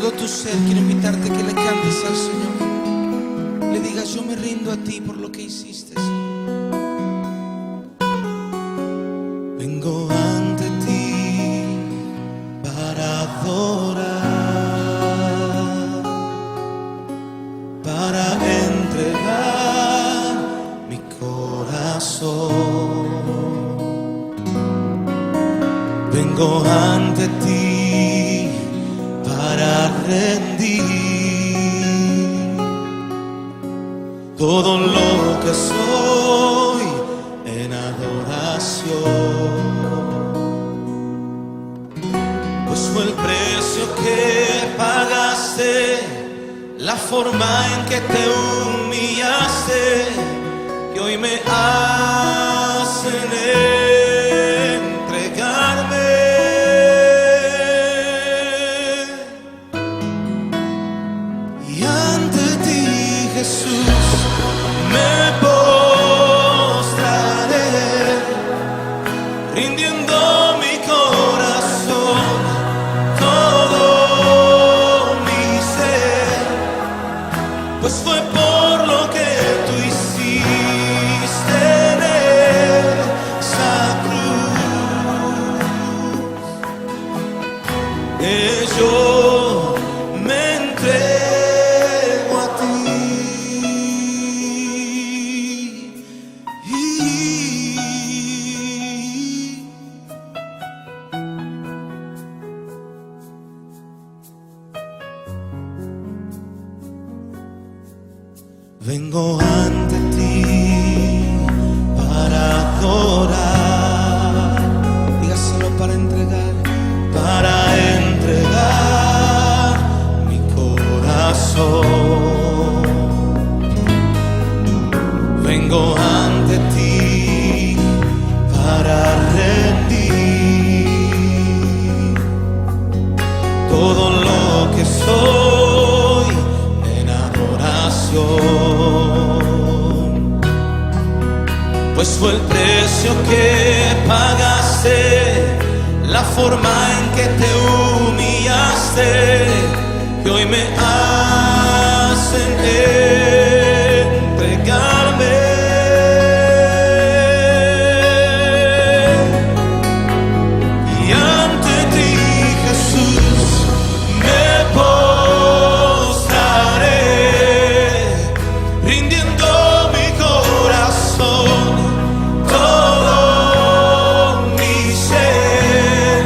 todo tu ser, quiero invitarte a que le cantes al Señor. Le digas: yo me rindo a ti por lo que hiciste, Señor. Vengo ante ti para adorar, para entregar mi corazón. Vengo ante ti para rendir todo lo que soy en adoración, pues fue el precio que pagaste, la forma en que te humillaste, que hoy me hacen entregarme. Y ante ti, Jesús, me postraré, rindiendo mi corazón, todo mi ser, pues fue por lo que tú hiciste en esa cruz, que yo me entrego a ti. Vengo ante ti para adorar, dígaselo, para entregar mi corazón. Vengo ante ti para rendir todo lo que soy en adoración, pues fue el precio que pagaste, la forma en que te humillaste, que hoy me hacen entregarme. Y ante ti, Jesús, me postraré, rindiendo mi corazón, todo mi ser,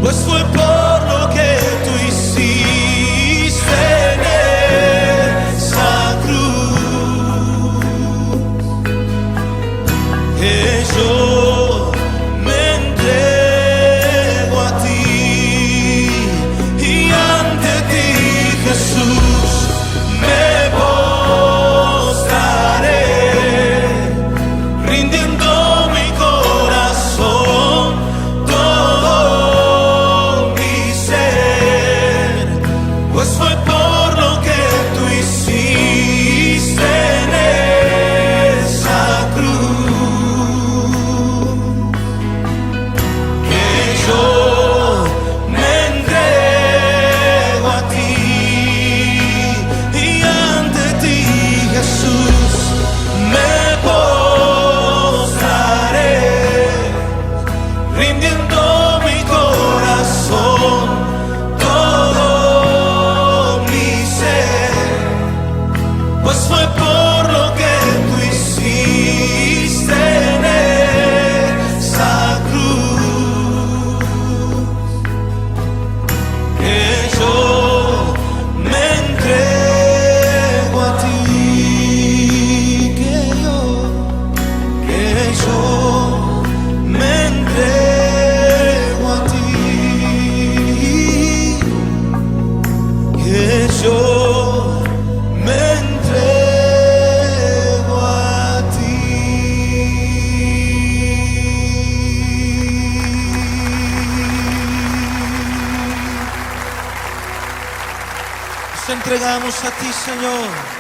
pues fue por lo que tú hiciste en esa cruz, que yo me entrego a ti. Y ante ti, Jesús, me postraré, rindiendo mi corazón, todo mi ser, pues fue por lo que tú hiciste en esa cruz, que yo me entrego a ti. Y ante ti, Jesús, me postraré, rindiendo mi corazón, todo mi ser, pues fue por lo que tú hiciste en esa cruz, que yo me entrego a ti, que yo me entrego a ti, que yo me entrego a ti. Nos entregamos a ti, Señor.